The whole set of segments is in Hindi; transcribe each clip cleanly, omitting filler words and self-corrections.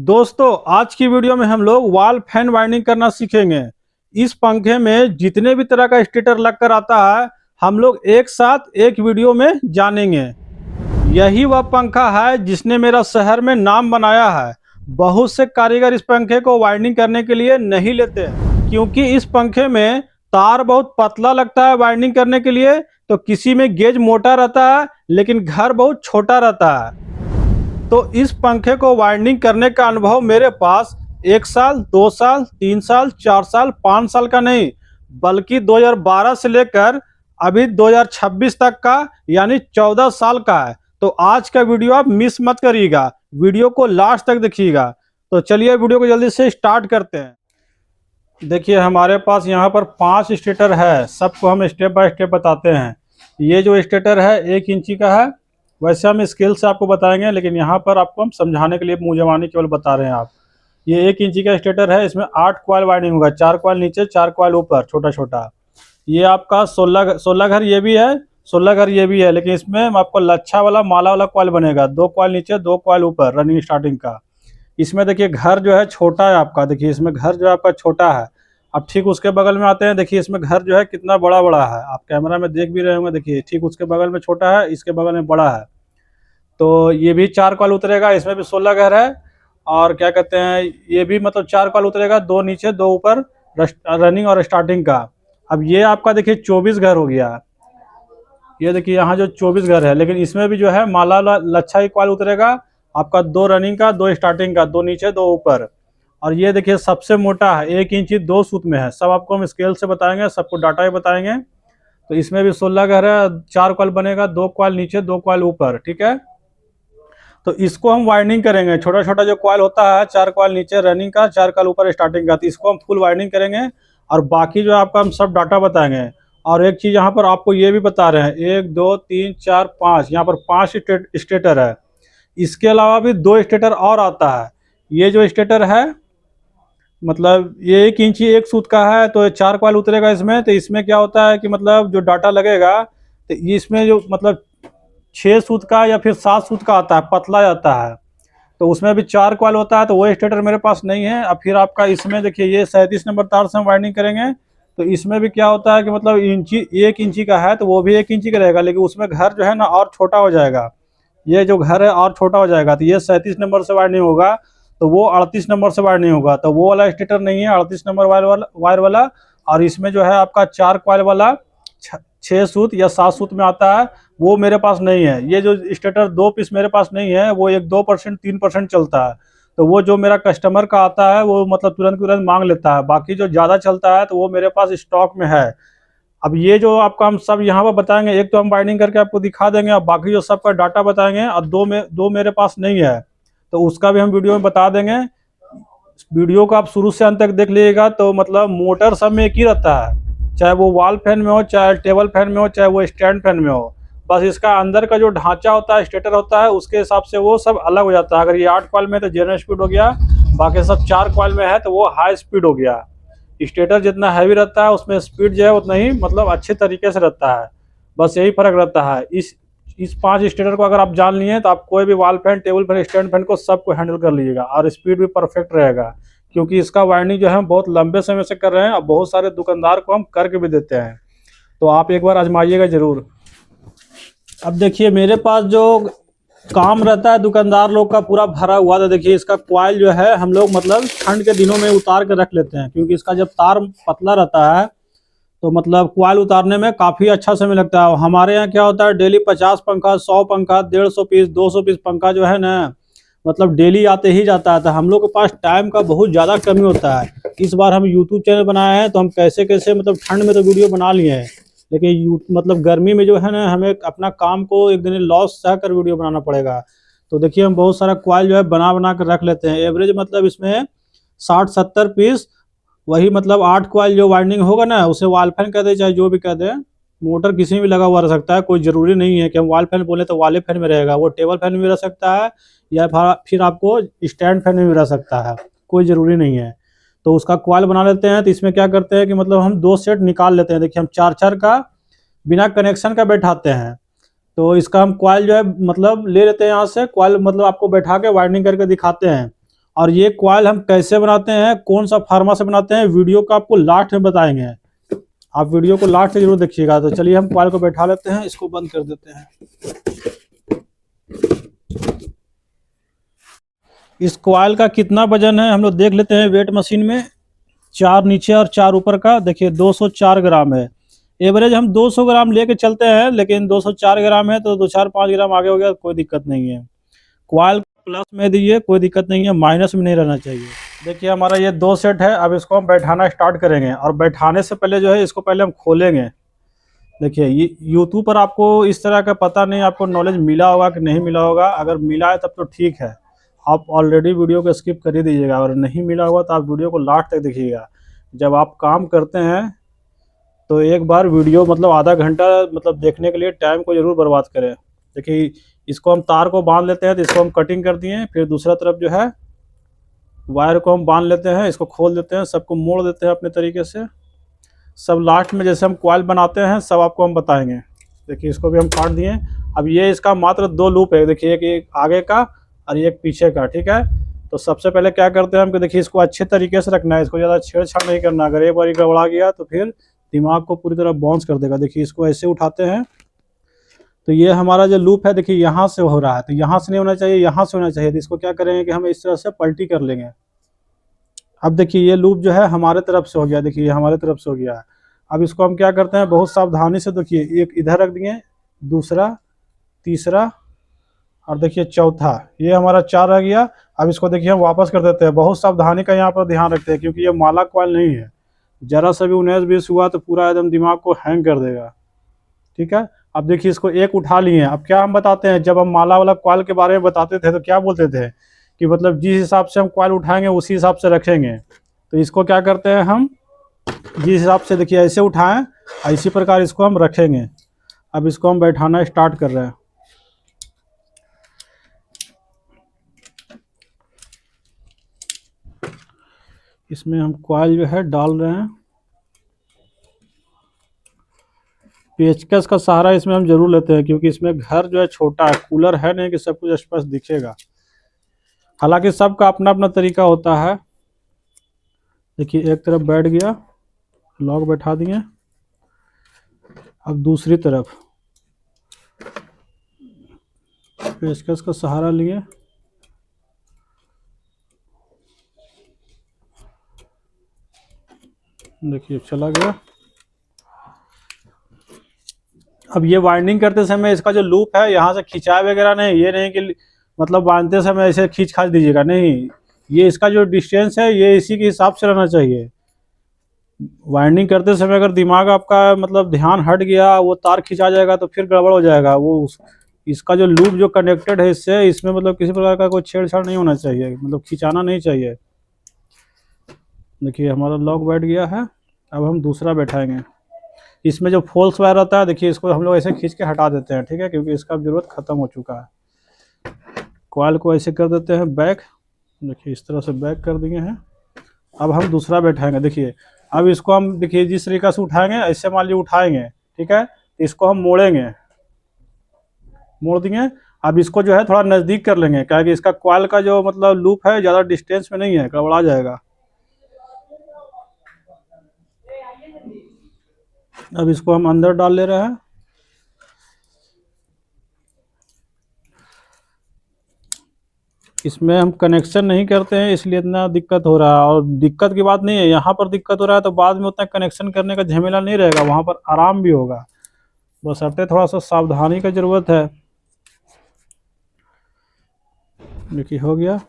दोस्तों आज की वीडियो में हम लोग वॉल फैन वाइंडिंग करना सीखेंगे। इस पंखे में जितने भी तरह का स्टेटर लग कर आता है हम लोग एक साथ एक वीडियो में जानेंगे। यही वह पंखा है जिसने मेरा शहर में नाम बनाया है। बहुत से कारीगर इस पंखे को वाइंडिंग करने के लिए नहीं लेते हैं क्योंकि इस पंखे में तार बहुत पतला लगता है वाइंडिंग करने के लिए। तो किसी में गेज मोटा रहता है लेकिन घर बहुत छोटा रहता है। तो इस पंखे को वाइंडिंग करने का अनुभव मेरे पास 1 साल, 2 साल, 3 साल, 4 साल, 5 साल का नहीं बल्कि 2012 से लेकर अभी 2026 तक का यानी 14 साल का है। तो आज का वीडियो आप मिस मत करिएगा, वीडियो को लास्ट तक देखिएगा। तो चलिए वीडियो को जल्दी से स्टार्ट करते हैं। देखिए हमारे पास यहाँ पर 5 स्टेटर है, सबको हम स्टेप बाय स्टेप बताते हैं। ये जो स्टेटर है 1 इंची का है, वैसे हम स्केल से आपको बताएंगे लेकिन यहाँ पर आपको हम समझाने के लिए मुँह जबानी केवल बता रहे हैं आप। ये 1 इंची का स्टेटर है, इसमें 8 कॉइल वाइंडिंग होगा, 4 कॉइल नीचे 4 कॉइल ऊपर छोटा छोटा। ये आपका 16 घर ये भी है, 16 घर ये भी है, लेकिन इसमें आपको लच्छा वाला माला वाला कॉइल बनेगा, 2 कॉइल नीचे 2 कॉइल ऊपर रनिंग स्टार्टिंग का। इसमें देखिए घर जो है छोटा है आपका, देखिए इसमें घर जो है आपका छोटा है। अब ठीक उसके बगल में आते हैं, देखिए इसमें घर जो है कितना बड़ा बड़ा है, आप कैमरा में देख भी रहे होंगे। देखिए ठीक उसके बगल में छोटा है, इसके बगल में बड़ा है। तो ये भी 4 कॉइल उतरेगा, इसमें भी 16 घर है। और क्या कहते हैं ये भी मतलब 4 कॉइल उतरेगा, 2 नीचे 2 ऊपर रनिंग और स्टार्टिंग का। अब ये आपका देखिए 24 घर हो गया। ये देखिए यहाँ जो 24 घर है, लेकिन इसमें भी जो है माला लच्छा ही कॉइल उतरेगा आपका, 2 रनिंग का 2 स्टार्टिंग का, 2 नीचे 2 ऊपर। और ये देखिए सबसे मोटा है, 1 इंची 2 सूत में है। सब आपको हम स्केल से बताएंगे, सबको डाटा ही बताएंगे। तो इसमें भी 16 घर है, 4 कॉइल बनेगा, 2 कॉइल नीचे 2 कॉइल ऊपर, ठीक है। तो इसको हम वाइंडिंग करेंगे, छोटा छोटा जो कॉइल होता है 4 कॉइल नीचे रनिंग का, 4 कॉइल ऊपर स्टार्टिंग का, तो इसको हम फुल वाइंडिंग करेंगे। और बाकी जो आपका हम सब डाटा बताएंगे। और एक चीज़ यहाँ पर आपको ये भी बता रहे हैं, 1 2 3 4 5, यहाँ पर 5 स्टेटर है। इसके अलावा भी 2 स्टेटर और आता है। ये जो स्टेटर है मतलब ये 1 इंची 1 सूत का है, तो 4 कॉइल उतरेगा इसमें। तो इसमें क्या होता है कि मतलब जो डाटा लगेगा तो इसमें जो मतलब 6 सूत का या फिर 7 सूत का आता है, पतला जाता है। तो उसमें भी 4 कॉइल होता है, तो वो स्टेटर मेरे पास नहीं है। अब फिर आपका इसमें देखिए ये 37 नंबर तार से हम वाइंडिंग करेंगे। तो इसमें भी क्या होता है कि मतलब इंची 1 इंची का है, तो वो भी 1 इंची का रहेगा, लेकिन उसमें घर जो है ना और छोटा हो जाएगा। ये जो घर है और छोटा हो जाएगा, तो ये 37 नंबर से वाइंडिंग होगा, तो वो 38 नंबर से वाइंडिंग होगा। तो वो वाला स्टेटर नहीं है 38 नंबर वायर वाला। और इसमें जो है आपका 4 कॉइल वाला 6 सूत या 7 सूत में आता है, वो मेरे पास नहीं है। ये जो स्टेटर 2 पीस मेरे पास नहीं है, वो 1-2% 3% चलता है। तो वो जो मेरा कस्टमर का आता है वो मतलब तुरंत मांग लेता है, बाकी जो ज़्यादा चलता है तो वो मेरे पास स्टॉक में है। अब ये जो आपका हम सब यहाँ पर बताएंगे, एक तो हम बाइंडिंग करके आपको दिखा देंगे और बाकी जो सबका डाटा बताएंगे। और दो मेरे पास नहीं है, तो उसका भी हम वीडियो में बता देंगे। वीडियो को आप शुरू से अंत तक देख लीजिएगा। तो मतलब मोटर सब में एक ही रहता है, चाहे वो वॉल फैन में हो, चाहे टेबल फैन में हो, चाहे वो स्टैंड फैन में हो। बस इसका अंदर का जो ढांचा होता है, स्टेटर होता है, उसके हिसाब से वो सब अलग हो जाता है। अगर ये 8 कॉइल में तो जेनरल स्पीड हो गया, बाकी सब 4 कॉइल में है तो वो हाई स्पीड हो गया। स्टेटर जितना हैवी रहता है उसमें स्पीड जो है उतना ही मतलब अच्छे तरीके से रहता है। बस यही फर्क रहता है। इस 5 स्टेटर को अगर आप जान लिए तो आप कोई भी wall fan, table fan, stand fan को सबको हैंडल कर लीजिएगा और स्पीड भी परफेक्ट रहेगा। क्योंकि इसका वाइंडिंग जो है हम बहुत लंबे समय से कर रहे हैं और बहुत सारे दुकानदार को हम करके भी देते हैं। तो आप एक बार आजमाइएगा जरूर। अब देखिए मेरे पास जो काम रहता है दुकानदार लोग का पूरा भरा हुआ था। देखिए इसका कॉइल जो है हम लोग मतलब ठंड के दिनों में उतार के रख लेते हैं, क्योंकि इसका जब तार पतला रहता है तो मतलब कॉइल उतारने में काफ़ी अच्छा समय लगता है। हमारे यहाँ क्या होता है, डेली 50 पंखा, 100 पंखा, 150 पीस, 200 पीस पंखा जो है ना मतलब डेली आते ही जाता है। तो हम लोग के पास टाइम का बहुत ज़्यादा कमी होता है। इस बार हम यूट्यूब चैनल बनाए हैं तो हम कैसे कैसे मतलब ठंड में तो वीडियो बना लिए हैं, लेकिन मतलब गर्मी में जो है ना हमें अपना काम को एक दिन लॉस सह कर वीडियो बनाना पड़ेगा। तो देखिए हम बहुत सारा कॉइल जो है बना कर रख लेते हैं। एवरेज मतलब इसमें 60-70 पीस, वही मतलब 8 कॉइल जो वाइंडिंग होगा ना उसे वॉल फैन कह दे चाहे जो भी कह दे। मोटर किसी में भी लगा हुआ रह सकता है, कोई ज़रूरी नहीं है कि हम वॉल फैन बोले तो वॉल फैन में रहेगा, वो टेबल फैन में भी रह सकता है या फिर आपको स्टैंड फैन में भी रह सकता है, कोई ज़रूरी नहीं है। तो उसका कॉइल बना लेते हैं। तो इसमें क्या करते हैं कि मतलब हम 2 सेट निकाल लेते हैं। देखिए हम 4-4 का बिना कनेक्शन का बैठाते हैं। तो इसका हम कॉइल जो है मतलब ले लेते हैं यहाँ से, कॉइल मतलब आपको बैठा के वाइंडिंग करके दिखाते हैं। और ये कॉइल हम कैसे बनाते हैं, कौन सा फार्मा से बनाते हैं, वीडियो को आपको लास्ट में बताएंगे। आप वीडियो को लास्ट से जरूर देखिएगा। तो चलिए हम कॉइल को बैठा लेते हैं, इसको बंद कर देते हैं। इस कॉइल का कितना वजन है हम लोग देख लेते हैं वेट मशीन में। 4 नीचे और 4 ऊपर का, देखिए 204 ग्राम है। एवरेज हम 200 ग्राम लेके चलते हैं, लेकिन 204 ग्राम है तो 2-4-5 ग्राम आगे हो गया, कोई दिक्कत नहीं है। कॉइल प्लस में दीजिए, कोई दिक्कत नहीं है, माइनस में नहीं रहना चाहिए। देखिए हमारा ये 2 सेट है। अब इसको हम बैठाना स्टार्ट करेंगे, और बैठाने से पहले जो है इसको पहले हम खोलेंगे। देखिए ये यूट्यूब पर आपको इस तरह का पता नहीं आपको नॉलेज मिला होगा कि नहीं मिला होगा। अगर मिला है तब तो ठीक है, आप ऑलरेडी वीडियो को स्किप कर ही दीजिएगा। और नहीं मिला होगा तो आप वीडियो को लास्ट तक देखिएगा। जब आप काम करते हैं तो एक बार वीडियो मतलब आधा घंटा मतलब देखने के लिए टाइम को ज़रूर बर्बाद करें। देखिए इसको हम तार को बांध लेते हैं, तो इसको हम कटिंग कर दिए। फिर दूसरा तरफ जो है वायर को हम बांध लेते हैं, इसको खोल देते हैं, सबको मोड़ देते हैं अपने तरीके से। सब लास्ट में जैसे हम कॉइल बनाते हैं सब आपको हम बताएंगे। देखिए इसको भी हम काट दिए। अब ये इसका मात्र 2 लूप है, देखिए एक आगे का और एक पीछे का, ठीक है। तो सबसे पहले क्या करते हैं हम कि देखिए इसको अच्छे तरीके से रखना है, इसको ज़्यादा छेड़छाड़ नहीं करना। अगर एक बार गड़बड़ा गया तो फिर दिमाग को पूरी तरह बाउंस कर देगा। देखिए इसको ऐसे उठाते हैं तो ये हमारा जो लूप है देखिए यहाँ से हो रहा है, तो यहाँ से नहीं होना चाहिए, यहाँ से होना चाहिए। तो इसको क्या करेंगे कि हम इस तरह से पलटी कर लेंगे। अब देखिए ये लूप जो है हमारे तरफ से हो गया, देखिए ये हमारे तरफ से हो गया है। अब इसको हम क्या करते हैं बहुत सावधानी से, देखिए एक इधर रख दिए, दूसरा, तीसरा और देखिए चौथा, ये हमारा 4 रह गया। अब इसको देखिए हम वापस कर देते हैं। बहुत सावधानी का यहाँ पर ध्यान रखते हैं, क्योंकि ये माला कॉइल नहीं है। जरा सा भी 19-20 हुआ तो पूरा एकदम दिमाग को हैंग कर देगा, ठीक है। अब देखिए इसको एक उठा लिए। अब क्या हम बताते हैं, जब हम माला वाला कॉइल के बारे में बताते थे तो क्या बोलते थे कि मतलब जिस हिसाब से हम कॉइल उठाएंगे उसी हिसाब से रखेंगे। तो इसको क्या करते हैं हम, जिस हिसाब से देखिए ऐसे उठाएं, इसी प्रकार इसको हम रखेंगे। अब इसको हम बैठाना स्टार्ट कर रहे हैं। इसमें हम कॉइल जो है डाल रहे हैं। पेचकस का सहारा इसमें हम जरूर लेते हैं, क्योंकि इसमें घर जो है छोटा है, कूलर है नहीं कि सब कुछ स्पष्ट दिखेगा। हालांकि सबका अपना अपना तरीका होता है। देखिए एक तरफ बैठ गया, लॉक बैठा दिए। अब दूसरी तरफ पेचकस का सहारा लिए, देखिए चला गया। अब ये वाइंडिंग करते समय इसका जो लूप है यहाँ से खिंचाए वगैरह नहीं, ये नहीं कि मतलब बांधते समय ऐसे खींच खाच दीजिएगा, नहीं। ये इसका जो डिस्टेंस है ये इसी के हिसाब से रहना चाहिए। वाइंडिंग करते समय अगर दिमाग आपका मतलब ध्यान हट गया, वो तार खिंचा जाएगा तो फिर गड़बड़ हो जाएगा। इसका जो लूप जो कनेक्टेड है इससे, इसमें मतलब किसी प्रकार का कोई छेड़छाड़ नहीं होना चाहिए, मतलब खिंचाना नहीं चाहिए। देखिए हमारा लॉक बैठ गया है। अब हम दूसरा बैठाएंगे। इसमें जो फॉल्स वायर रहता है देखिए इसको हम लोग ऐसे खींच के हटा देते हैं, ठीक है, क्योंकि इसका ज़रूरत ख़त्म हो चुका है। कॉइल को ऐसे कर देते हैं बैक, देखिए इस तरह से बैक कर दिए हैं। अब हम दूसरा बैठाएंगे। देखिए अब इसको हम देखिए जिस तरीक़ा से उठाएंगे, ऐसे मान लीजिए उठाएंगे, ठीक है, इसको हम मोड़ेंगे, मोड़ दिए। अब इसको जो है थोड़ा नज़दीक कर लेंगे, क्या कि इसका कॉइल का जो मतलब लूप है ज़्यादा डिस्टेंस में नहीं है, गड़बड़ा जाएगा। अब इसको हम अंदर डाल ले रहे हैं। इसमें हम कनेक्शन नहीं करते हैं इसलिए इतना दिक्कत हो रहा है। और दिक्कत की बात नहीं है, यहाँ पर दिक्कत हो रहा है तो बाद में उतना कनेक्शन करने का झमेला नहीं रहेगा, वहाँ पर आराम भी होगा। बशर्ते थोड़ा सा सावधानी का ज़रूरत है। देखिए हो गया।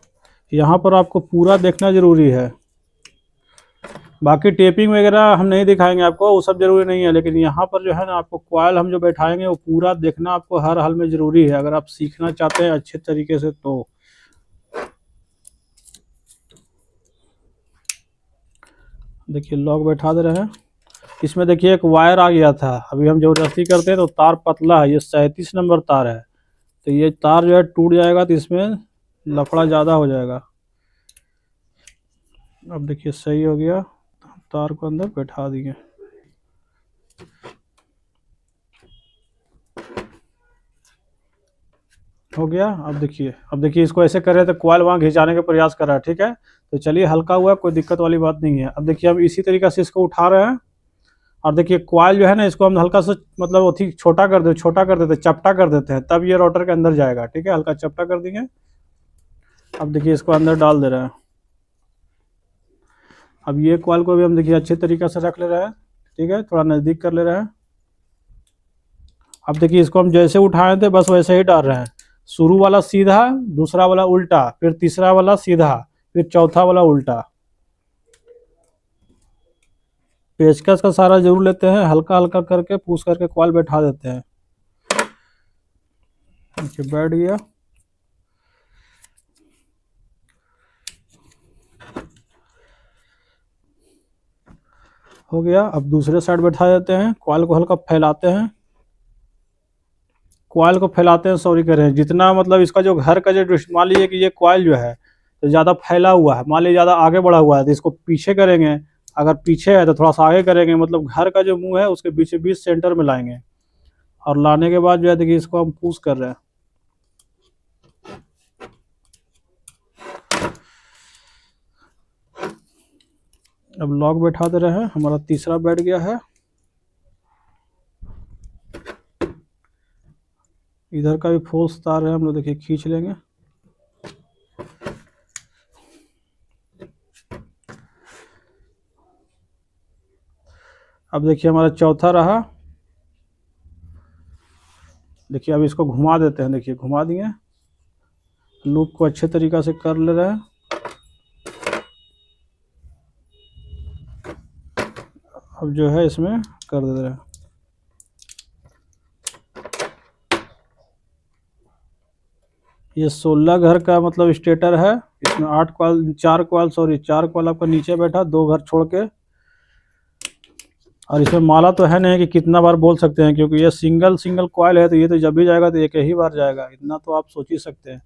यहाँ पर आपको पूरा देखना ज़रूरी है। बाकी टेपिंग वगैरह हम नहीं दिखाएंगे आपको, वो सब ज़रूरी नहीं है। लेकिन यहाँ पर जो है ना, आपको कॉइल हम जो बैठाएंगे वो पूरा देखना आपको हर हाल में ज़रूरी है, अगर आप सीखना चाहते हैं अच्छे तरीके से तो। देखिए लॉक बैठा दे रहे हैं। इसमें देखिए एक वायर आ गया था, अभी हम ज़बरदस्ती करते हैं तो तार पतला है, ये 37 नंबर तार है, तो ये तार जो है टूट जाएगा तो इसमें लफड़ा ज़्यादा हो जाएगा। अब देखिए सही हो गया, तार को अंदर बैठा दिए। हो गया। अब देखिए इसको ऐसे कर रहे थे, कॉइल वहाँ घिंचाने का प्रयास कर रहा है, ठीक है। तो चलिए हल्का हुआ, कोई दिक्कत वाली बात नहीं है। अब देखिए हम इसी तरीके से इसको उठा रहे हैं और देखिए कॉइल जो है ना, इसको हम हल्का सा मतलब अथी छोटा कर देते, चपटा कर देते हैं, तब ये रोटर के अंदर जाएगा, ठीक है। हल्का चपटा कर देंगे। अब देखिए इसको अंदर डाल दे रहे हैं। अब ये कॉइल को भी हम देखिए अच्छे तरीके से रख ले रहे हैं, ठीक है, थोड़ा नज़दीक कर ले रहे हैं। अब देखिए इसको हम जैसे उठाए थे बस वैसे ही डाल रहे हैं। शुरू वाला सीधा, दूसरा वाला उल्टा, फिर तीसरा वाला सीधा, फिर चौथा वाला उल्टा। पेचकस का सहारा जरूर लेते हैं, हल्का हल्का करके पुश करके कॉइल बैठा देते हैं। बैठ गया। हो गया। अब दूसरे साइड बैठा देते हैं, कॉइल को हल्का फैलाते हैं, सॉरी कह रहे हैं, जितना मतलब इसका जो घर का जो मान लीजिए कि ये कॉइल जो है तो ज़्यादा फैला हुआ है, मान लीजिए ज़्यादा आगे बढ़ा हुआ है, तो इसको पीछे करेंगे। अगर पीछे है तो थोड़ा सा आगे करेंगे, मतलब घर का जो मुंह है उसके बीच बीच सेंटर में लाएंगे और लाने के बाद जो है देखिए इसको हम पुश कर रहे हैं। अब लॉक बैठा दे रहे हैं, हमारा तीसरा बैठ गया है। इधर का भी फोर्स तार है, हम लोग देखिए खींच लेंगे। अब देखिए हमारा चौथा रहा। देखिए अब इसको घुमा देते हैं, देखिए घुमा दिए, लूप को अच्छे तरीक़ा से कर ले रहे हैं। अब जो है इसमें कर दे रहे हैं। ये 16 घर का मतलब स्टेटर है, इसमें 4 कॉइल आपका नीचे बैठा, 2 घर छोड़ के। और इसमें माला तो है नहीं कि कितना बार बोल सकते हैं, क्योंकि ये सिंगल कॉइल है, तो ये तो जब भी जाएगा तो एक ही बार जाएगा, इतना तो आप सोच ही सकते हैं।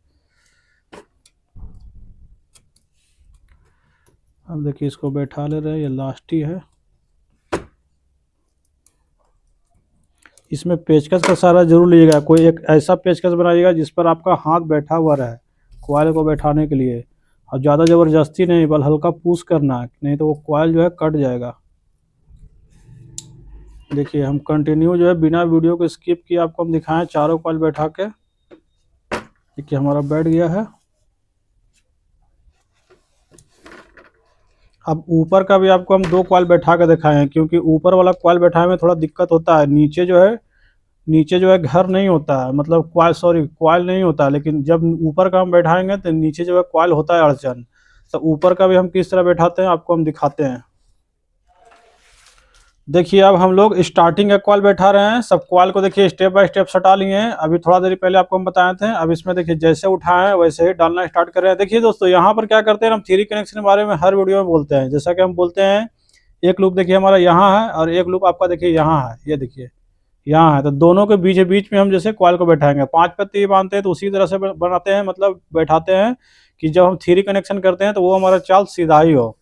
अब देखिए इसको बैठा ले रहे हैं, ये लास्ट ही है। इसमें पेचकस का सहारा जरूर लीजिएगा, कोई एक ऐसा पेचकस बनाइएगा जिस पर आपका हाथ बैठा हुआ रहे कॉइल को बैठाने के लिए, और ज़्यादा ज़बरदस्ती नहीं, बल्कि हल्का पुश करना है, नहीं तो वो कॉइल जो है कट जाएगा। देखिए हम कंटिन्यू जो है बिना वीडियो को स्किप किए आपको हम दिखाएं, चारों कॉइल बैठा के। देखिए हमारा बैठ गया है। अब ऊपर का भी आपको हम 2 कॉइल बैठा के दिखाए हैं, क्योंकि ऊपर वाला कॉइल बैठाने में थोड़ा दिक्कत होता है। नीचे जो है घर नहीं होता है, मतलब कॉइल नहीं होता है, लेकिन जब ऊपर का हम बैठाएंगे तो नीचे जो है कॉइल होता है अड़चन। तो ऊपर का भी हम किस तरह बैठाते हैं आपको हम दिखाते हैं। देखिए अब हम लोग स्टार्टिंग का कॉइल बैठा रहे हैं। सब कॉइल को देखिए स्टेप बाय स्टेप सटा लिए हैं, अभी थोड़ा देर पहले आपको हम बताए थे। अब इसमें देखिए जैसे उठाए हैं वैसे ही डालना स्टार्ट कर रहे हैं। देखिए दोस्तों यहाँ पर क्या करते हैं, हम थ्री कनेक्शन के बारे में हर वीडियो में बोलते हैं। जैसा कि हम बोलते हैं, एक लूप देखिए हमारा यहाँ है और एक लूप आपका देखिए यहाँ है, ये देखिए यहाँ है। तो दोनों के बीच में हम जैसे कॉइल को बैठाएंगे, 5 पत्ती बांधते हैं तो उसी तरह से बनाते हैं, मतलब बैठाते हैं कि जब हम थ्री कनेक्शन करते हैं तो वो हमारा चाल सीधा ही हो।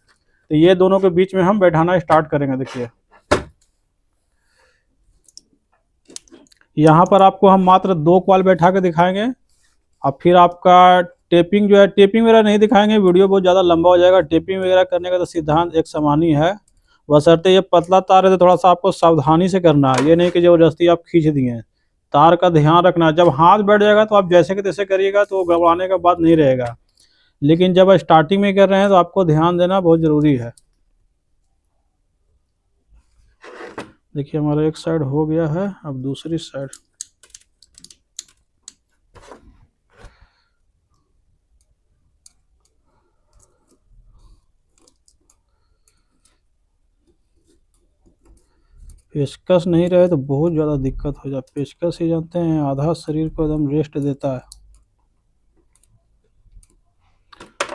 तो ये दोनों के बीच में हम बैठाना स्टार्ट करेंगे। देखिए यहाँ पर आपको हम मात्र 2 कॉइल बैठा के दिखाएंगे, और फिर आपका टेपिंग जो है, टेपिंग वगैरह नहीं दिखाएंगे, वीडियो बहुत ज़्यादा लंबा हो जाएगा। टेपिंग वगैरह करने का तो सिद्धांत एक समान ही है, बशर्ते ये पतला तार है तो थोड़ा सा आपको सावधानी से करना है, ये नहीं कि ज़बरदस्ती आप खींच दिए। तार का ध्यान रखना है, जब हाथ बैठ जाएगा तो आप जैसे कि तैसे करिएगा तो घबराने का बात नहीं रहेगा, लेकिन जब स्टार्टिंग में कर रहे हैं तो आपको ध्यान देना बहुत ज़रूरी है। देखिए हमारा एक साइड हो गया है, अब दूसरी साइड। पेचकस नहीं रहे तो बहुत ज़्यादा दिक्कत हो जाए। पेचकस ही जानते हैं आधा शरीर को एकदम रेस्ट देता है,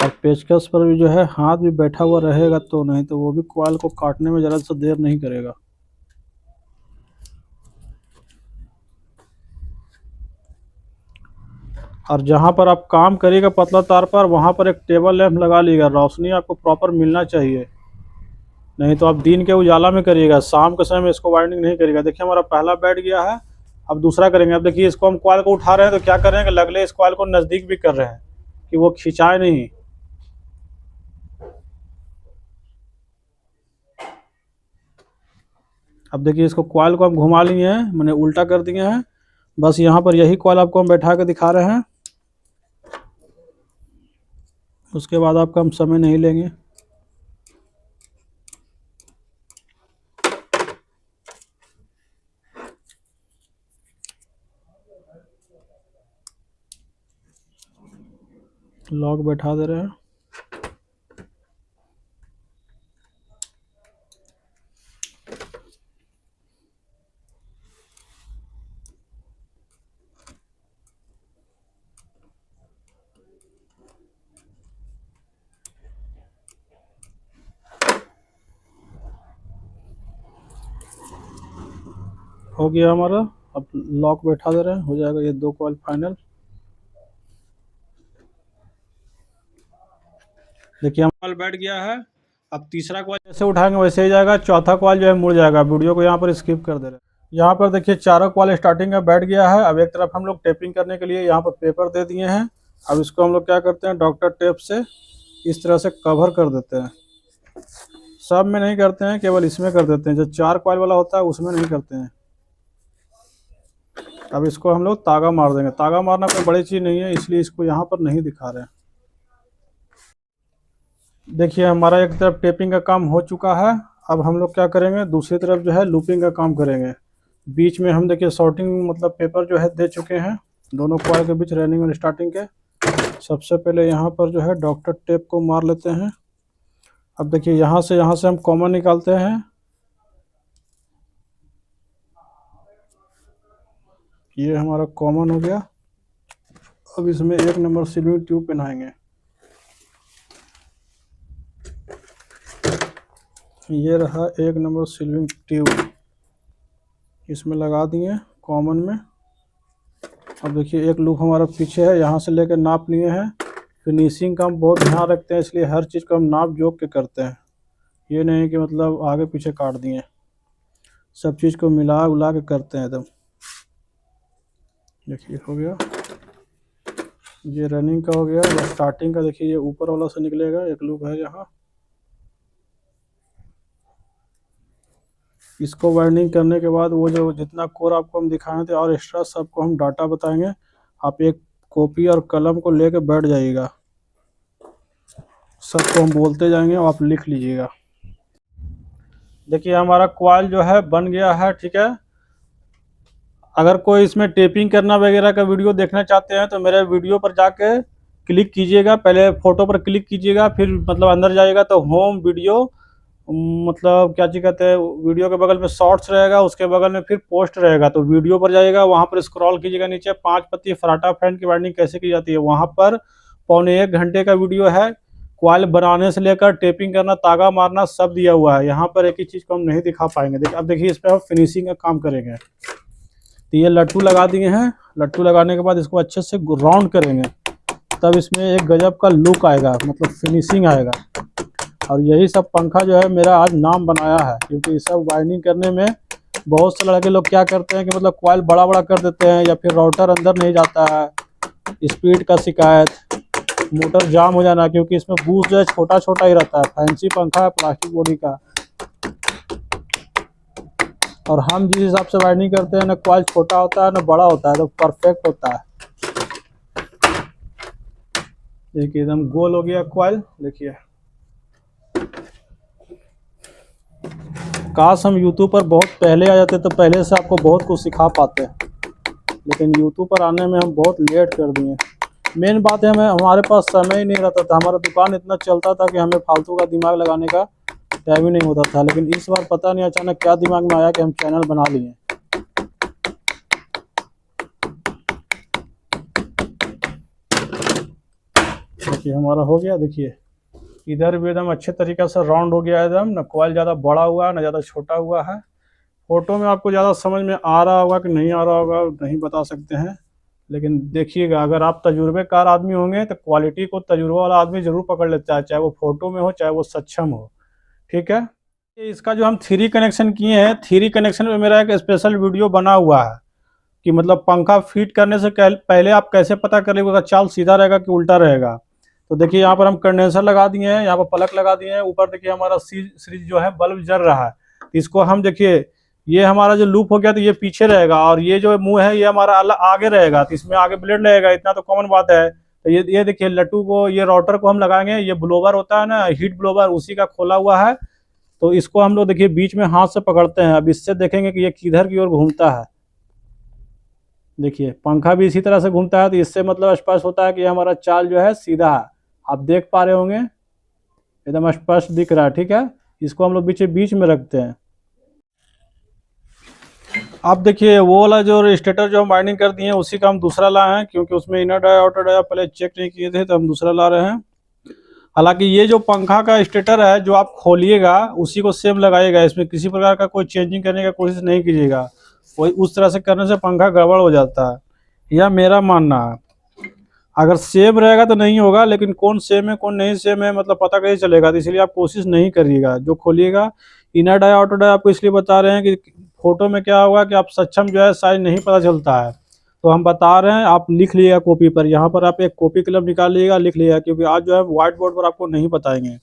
और पेचकस पर भी जो है हाथ भी बैठा हुआ रहेगा तो, नहीं तो वो भी कॉइल को काटने में ज़रा सा देर नहीं करेगा। और जहाँ पर आप काम करिएगा पतला तार पर, वहाँ पर एक टेबल लैंप लगा लीजिएगा, रोशनी आपको प्रॉपर मिलना चाहिए, नहीं तो आप दिन के उजाला में करिएगा, शाम के समय में इसको वाइंडिंग नहीं करिएगा। देखिए हमारा पहला बैठ गया है, अब दूसरा करेंगे। अब देखिए इसको हम कॉइल को उठा रहे हैं तो क्या कर रहे हैं कि लगले इस कॉइल को नज़दीक भी कर रहे हैं कि वो खिंचाए नहीं। अब देखिए इसको कॉइल को हम घुमा लिए हैं, मैंने उल्टा कर दिए हैं। बस यहाँ पर यही कॉइल आपको हम बैठा के दिखा रहे हैं, उसके बाद आपका हम समय नहीं लेंगे। लॉक बैठा दे रहे हैं। हो गया हमारा। अब लॉक बैठा दे रहे हैं, हो जाएगा ये 2 कॉइल फाइनल। देखिए हम कॉइल बैठ गया है। अब तीसरा कॉइल जैसे उठाएंगे वैसे ही जाएगा, चौथा कॉइल जो है मुड़ जाएगा। वीडियो को यहाँ पर स्किप कर दे रहे हैं। यहाँ पर देखिए चारों कॉइल स्टार्टिंग में बैठ गया है। अब एक तरफ हम लोग टेपिंग करने के लिए यहाँ पर पेपर दे दिए हैं। अब इसको हम लोग क्या करते हैं, डॉक्टर टेप से इस तरह से कवर कर देते हैं। सब में नहीं करते हैं, केवल इसमें कर देते हैं। जो 4 कॉइल वाला होता है उसमें नहीं करते हैं। अब इसको हम लोग तागा मार देंगे। तागा मारना कोई बड़ी चीज़ नहीं है, इसलिए इसको यहाँ पर नहीं दिखा रहे हैं। देखिए हमारा एक तरफ टेपिंग का काम हो चुका है। अब हम लोग क्या करेंगे, दूसरी तरफ जो है लूपिंग का काम करेंगे। बीच में हम देखिए शॉर्टिंग मतलब पेपर जो है दे चुके हैं, दोनों कॉइल के बीच रनिंग और स्टार्टिंग के। सबसे पहले यहाँ पर जो है डॉक्टर टेप को मार लेते हैं। अब देखिए यहाँ से हम कॉमन निकालते हैं। ये हमारा कॉमन हो गया। अब इसमें 1 नंबर सिल्विंग ट्यूब पहनाएंगे। ये रहा 1 नंबर सिल्विंग ट्यूब, इसमें लगा दिए कॉमन में। अब देखिए एक लूप हमारा पीछे है, यहाँ से लेकर नाप लिए हैं। फिनिशिंग का हम बहुत ध्यान रखते हैं, इसलिए हर चीज़ को हम नाप जोक के करते हैं। ये नहीं कि मतलब आगे पीछे काट दिए, सब चीज़ को मिला उला के करते हैं एकदम। देखिए हो गया, ये रनिंग का हो गया। स्टार्टिंग का देखिए ये ऊपर वाला से निकलेगा, एक लूप है यहाँ। इसको वाइंडिंग करने के बाद वो जो जितना कोर आपको हम दिखाए थे और एक्स्ट्रा सबको हम डाटा बताएंगे। आप एक कॉपी और कलम को लेकर बैठ जाइएगा, सबको हम बोलते जाएंगे और आप लिख लीजिएगा। देखिए हमारा कॉइल जो है बन गया है, ठीक है। अगर कोई इसमें टेपिंग करना वगैरह का वीडियो देखना चाहते हैं तो मेरे वीडियो पर जाके क्लिक कीजिएगा। पहले फ़ोटो पर क्लिक कीजिएगा, फिर मतलब अंदर जाइएगा तो होम वीडियो मतलब क्या चीज़ कहते हैं, वीडियो के बगल में शॉर्ट्स रहेगा, उसके बगल में फिर पोस्ट रहेगा। तो वीडियो पर जाइएगा, वहाँ पर स्क्रॉल कीजिएगा नीचे, 5 पत्ती फराटा फैन की वाइंडिंग कैसे की जाती है, वहाँ पर पौने 1 घंटे का वीडियो है। कॉइल बनाने से लेकर टेपिंग करना, तागा मारना सब दिया हुआ है। यहाँ पर एक ही चीज़ को हम नहीं दिखा पाएंगे। देखिए अब देखिए इस पर हम फिनिशिंग का काम करेंगे। तो ये लट्टू लगा दिए हैं। लट्टू लगाने के बाद इसको अच्छे से राउंड करेंगे, तब इसमें एक गजब का लुक आएगा, मतलब फिनिशिंग आएगा। और यही सब पंखा जो है मेरा आज नाम बनाया है, क्योंकि ये सब वाइंडिंग करने में बहुत से लड़के लोग क्या करते हैं कि मतलब कॉइल बड़ा बड़ा कर देते हैं, या फिर राउटर अंदर नहीं जाता है, स्पीड का शिकायत, मोटर जाम हो जाना, क्योंकि इसमें बूस्ट जो है छोटा छोटा ही रहता है। फैंसी पंखा है प्लास्टिक बॉडी का, और हम जिस हिसाब से वाइंडिंग करते हैं ना, कॉइल छोटा होता है ना बड़ा होता है, तो परफेक्ट होता है। देखिए एकदम गोल हो गया कॉइल। देखिए काश हम YouTube पर बहुत पहले आ जाते तो पहले से आपको बहुत कुछ सिखा पाते, लेकिन YouTube पर आने में हम बहुत लेट कर दिए। मेन बात है हमारे पास समय ही नहीं रहता था। हमारा दुकान इतना चलता था कि हमें फालतू का दिमाग लगाने का टाइम ही नहीं होता था। लेकिन इस बार पता नहीं अचानक क्या दिमाग में आया कि हम चैनल बना लिए। देखिए हमारा हो गया। देखिए इधर भी एकदम अच्छे तरीके से राउंड हो गया एकदम, ना कॉइल ज़्यादा बड़ा हुआ है ना ज़्यादा छोटा हुआ है। फोटो में आपको ज़्यादा समझ में आ रहा होगा कि नहीं आ रहा होगा नहीं बता सकते हैं, लेकिन देखिएगा अगर आप तजुर्बेकार आदमी होंगे तो क्वालिटी को तजुर्बा वाला आदमी जरूर पकड़ लेता है, चाहे वो फोटो में हो चाहे वो सक्षम हो, ठीक है। इसका जो हम 3 कनेक्शन किए हैं, 3 कनेक्शन में मेरा एक स्पेशल वीडियो बना हुआ है, कि मतलब पंखा फिट करने से पहले आप कैसे पता कर लेंगे चाल सीधा रहेगा कि उल्टा रहेगा। तो देखिए यहाँ पर हम कंडेंसर लगा दिए हैं, यहाँ पर प्लग लगा दिए हैं, ऊपर देखिए हमारा सीरीज जो है बल्ब जल रहा है। तो इसको हम देखिए ये हमारा जो लूप हो गया तो ये पीछे रहेगा और ये जो मुंह है ये हमारा आगे रहेगा, तो इसमें आगे ब्लेड लगेगा, इतना तो कॉमन बात है। तो ये देखिए लट्टू को, ये राउटर को हम लगाएंगे, ये ब्लोवर होता है ना हीट ब्लोवर, उसी का खोला हुआ है। तो इसको हम लोग देखिए बीच में हाथ से पकड़ते हैं। अब इससे देखेंगे कि ये किधर की ओर घूमता है। देखिए पंखा भी इसी तरह से घूमता है, तो इससे मतलब स्पष्ट होता है कि हमारा चाल जो है सीधा है। आप देख पा रहे होंगे, एकदम स्पष्ट दिख रहा है। ठीक है, इसको हम लोग बीच में रखते हैं। आप देखिए वो वाला जो स्टेटर जो हम वाइंडिंग कर दिए हैं उसी का हम दूसरा लाए हैं, क्योंकि उसमें इनर डाया आउटर डाया पहले चेक नहीं किए थे, तो हम दूसरा ला रहे हैं। हालांकि ये जो पंखा का स्टेटर है जो आप खोलिएगा उसी को सेम लगाइएगा, इसमें किसी प्रकार का कोई चेंजिंग करने का कोशिश नहीं कीजिएगा। वही उस तरह से करने से पंखा गड़बड़ हो जाता है, यह मेरा मानना है। अगर सेम रहेगा तो नहीं होगा, लेकिन कौन सेम है कौन नहीं सेम है मतलब पता कैसे चलेगा, तो इसलिए आप कोशिश नहीं करिएगा। जो खोलिएगा इनर डाया आउटर डाया आपको इसलिए बता रहे हैं कि फोटो में क्या होगा कि आप सक्षम जो है साइज नहीं पता चलता है, तो हम बता रहे हैं। आप लिख लीजिएगा कॉपी पर, यहाँ पर आप एक कॉपी कलम निकाल लीजिएगा, लिख लीजिएगा, क्योंकि आज जो है व्हाइट बोर्ड पर आपको नहीं बताएंगे,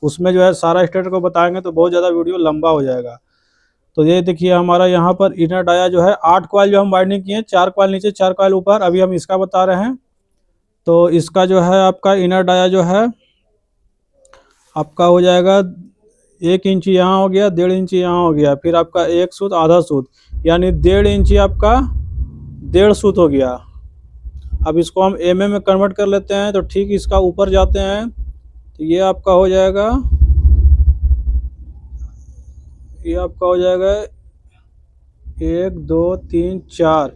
उसमें जो है सारा स्टेटर को बताएंगे तो बहुत ज़्यादा वीडियो लंबा हो जाएगा। तो ये देखिए हमारा यहाँ पर इनर डाया जो है 8 कॉइल जो हम वाइंडिंग किए, 4 कॉइल नीचे 4 कॉइल ऊपर, अभी हम इसका बता रहे हैं। तो इसका जो है आपका इनर डाया जो है आपका हो जाएगा 1 इंची यहाँ हो गया, 1.5 इंची यहाँ हो गया, फिर आपका 1 सूत आधा सूत, यानी 1.5 इंची आपका 1.5 सूत हो गया। अब इसको हम mm में कन्वर्ट कर लेते हैं, तो ठीक इसका ऊपर जाते हैं, तो ये आपका हो जाएगा, ये आपका हो जाएगा 1 2 3 4,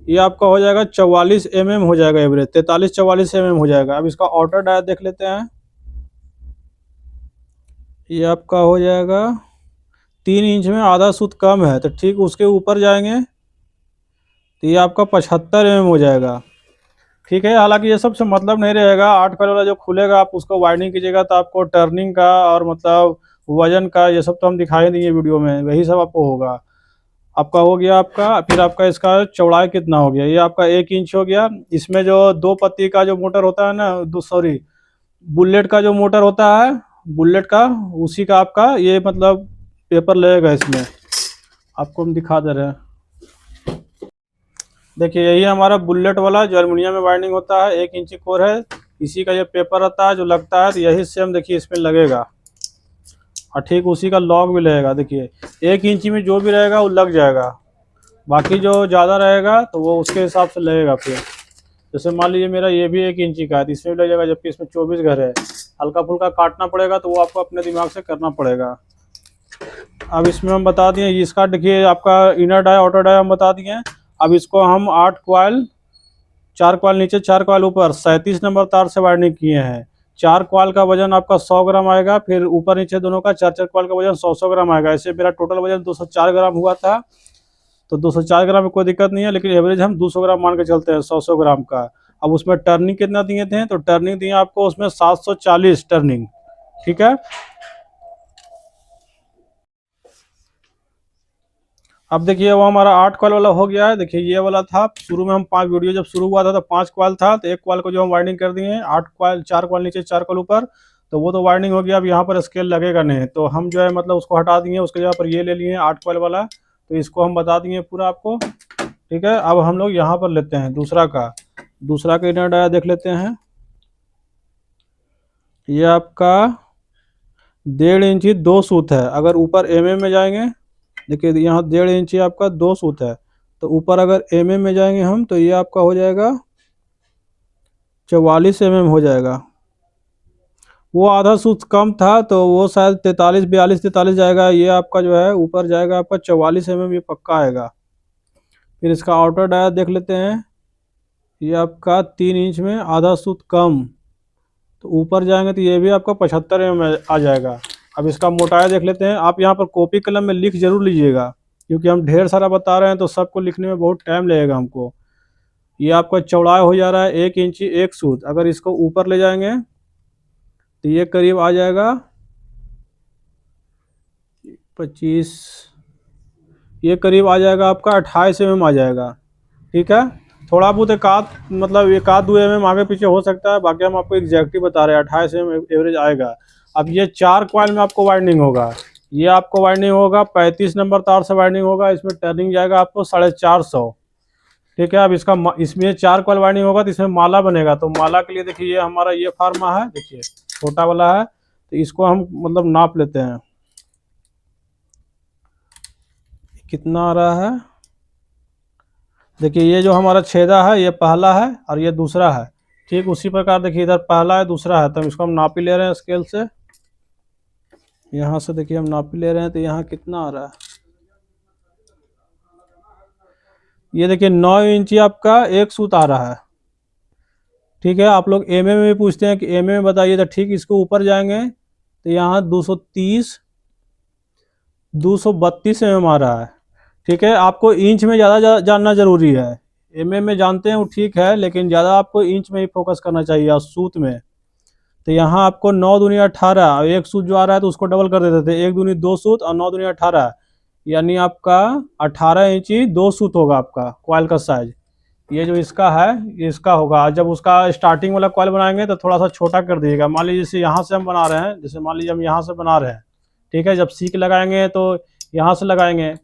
ये आपका हो जाएगा 44 mm हो जाएगा एवरेज, 43-44 mm हो जाएगा। अब इसका आउटर डाया देख लेते हैं, ये आपका हो जाएगा 3 इंच में आधा सूत कम है, तो ठीक उसके ऊपर जाएंगे तो ये आपका 75 mm हो जाएगा। ठीक है, हालांकि ये सब से मतलब नहीं रहेगा। 8 कॉइल वाला जो खुलेगा आप उसको वाइंडिंग कीजिएगा तो आपको टर्निंग का और मतलब वजन का ये सब तो हम दिखाई देंगे वीडियो में, वही सब आपको होगा। आपका हो गया आपका, फिर आपका इसका चौड़ाई कितना हो गया, ये आपका 1 इंच हो गया। इसमें जो 2 पत्ती का जो मोटर होता है ना, सॉरी बुलेट का जो मोटर होता है बुलेट का, उसी का आपका ये मतलब पेपर लगेगा इसमें, आपको हम दिखा दे रहे हैं। देखिए यही हमारा बुलेट वाला जो एल्युमिनियम में वाइंडिंग होता है, 1 इंची कोर है, इसी का ये पेपर रहता है जो लगता है, तो यही सेम देखिए इसमें लगेगा और ठीक उसी का लॉक भी लगेगा। देखिए 1 इंची में जो भी रहेगा वो लग जाएगा, बाकी जो ज़्यादा रहेगा तो वो उसके हिसाब से लगेगा। फिर जैसे मान लीजिए मेरा ये भी 1 इंची का है तो इसमें भी लग जाएगा, जबकि इसमें 24 घर है, हल्का फुल्का काटना पड़ेगा तो वो आपको अपने दिमाग से करना पड़ेगा। अब इसमें हम बता दिए इसका, देखिए आपका इनर डाया आउटर डाया हम बता दिए। अब इसको हम 8 कॉइल, 4 कॉइल नीचे 4 कॉइल ऊपर 37 नंबर तार से वाइंडिंग किए हैं। 4 कॉइल का वजन आपका 100 ग्राम आएगा, फिर ऊपर नीचे दोनों का 4 कॉइल का वजन 100 ग्राम आएगा। ऐसे मेरा टोटल वजन 204 ग्राम हुआ था, तो 204 ग्राम में कोई दिक्कत नहीं है, लेकिन एवरेज हम 200 ग्राम मान के चलते हैं 100 ग्राम का। अब उसमें टर्निंग कितना दिए थे, तो टर्निंग दिए आपको उसमें 740 टर्निंग। ठीक है, अब देखिए वो हमारा 8 कॉइल वाला हो गया है। देखिए ये वाला था शुरू में, हम 5 वीडियो जब शुरू हुआ था तो 5 कॉइल था, तो 1 कॉइल को जो हम वाइंडिंग कर दिए हैं, 8 कॉइल 4 कॉइल नीचे 4 कॉइल ऊपर, तो वो तो वाइंडिंग हो गया। अब यहाँ पर स्केल लगेगा नहीं, तो हम जो है मतलब उसको हटा दिए, उसके जगह पर ये ले लिए 8 कॉइल वाला, तो इसको हम बता दिए पूरा आपको। ठीक है, अब हम लोग यहाँ पर लेते हैं दूसरा का इनर डाया देख लेते हैं। ये आपका 1.5 इंची 2 सूत है। अगर ऊपर mm में जाएंगे, देखिए यहाँ 1.5 इंची आपका 2 सूत है, तो ऊपर अगर mm में जाएंगे हम तो ये आपका हो जाएगा 44 mm हो जाएगा। वो आधा सूत कम था तो वो शायद 43 जाएगा, ये आपका जो है ऊपर जाएगा आपका 44 mm, ये पक्का आएगा। फिर इसका आउटर डाया देख लेते हैं, ये आपका 3 इंच में आधा सूत कम, तो ऊपर जाएंगे तो ये भी आपका 75 mm आ जाएगा। अब इसका मोटाई देख लेते हैं। आप यहाँ पर कॉपी कलम में लिख जरूर लीजिएगा, क्योंकि हम ढेर सारा बता रहे हैं तो सबको लिखने में बहुत टाइम लगेगा हमको। ये आपका चौड़ाई हो जा रहा है 1 इंची 1 सूत। अगर इसको ऊपर ले जाएंगे तो ये करीब आ जाएगा 25, ये करीब आ जाएगा आपका 28 mm आ जाएगा। ठीक है। थोड़ा बहुत एक आध मतलब एक आध 2 mm आगे पीछे हो सकता है, बाकी हम आपको एग्जैक्ट ही बता रहे हैं 28 mm एवरेज आएगा। अब ये 4 कॉइल में आपको वाइंडिंग होगा। ये आपको वाइंडिंग होगा 35 नंबर तार से वाइंडिंग होगा, इसमें टर्निंग जाएगा आपको 450। ठीक है। अब इसमें 4 कॉइल वाइंडिंग होगा तो इसमें माला बनेगा। तो माला के लिए देखिए ये हमारा ये फार्मा है, देखिए छोटा वाला है, तो इसको हम मतलब नाप लेते हैं कितना आ रहा है। देखिए ये जो हमारा छेदा है ये पहला है और ये दूसरा है। ठीक उसी प्रकार देखिए इधर पहला है दूसरा है, तो इसको हम नापी ले रहे हैं स्केल से। यहाँ से देखिए हम नापी ले रहे हैं तो यहाँ कितना आ रहा है। ये देखिए 9 इंची आपका एक सूत आ रहा है। ठीक है। आप लोग एम एम में पूछते हैं कि एम एम बताइए, तो ठीक इसको ऊपर जाएंगे तो यहाँ 230 232 एम आ रहा है। ठीक है। आपको इंच में ज़्यादा जानना जरूरी है। एम एम में जानते हैं वो ठीक है, लेकिन ज़्यादा आपको इंच में ही फोकस करना चाहिए और सूत में। तो यहाँ आपको 9 दूनी 18 और एक सूत जो आ रहा है तो उसको डबल कर देते थे, 1 दूनी 2 सूत और 9 दूनी 18, यानी आपका 18 इंची 2 सूत होगा आपका कॉइल का साइज। ये जो इसका है ये इसका होगा। जब उसका स्टार्टिंग वाला कॉइल बनाएंगे तो थोड़ा सा छोटा कर दीजिएगा। मान लीजिए जैसे यहाँ से हम बना रहे हैं, जैसे मान लीजिए हम यहाँ से बना रहे हैं, ठीक है। जब सीक लगाएंगे तो यहाँ से लगाएंगे,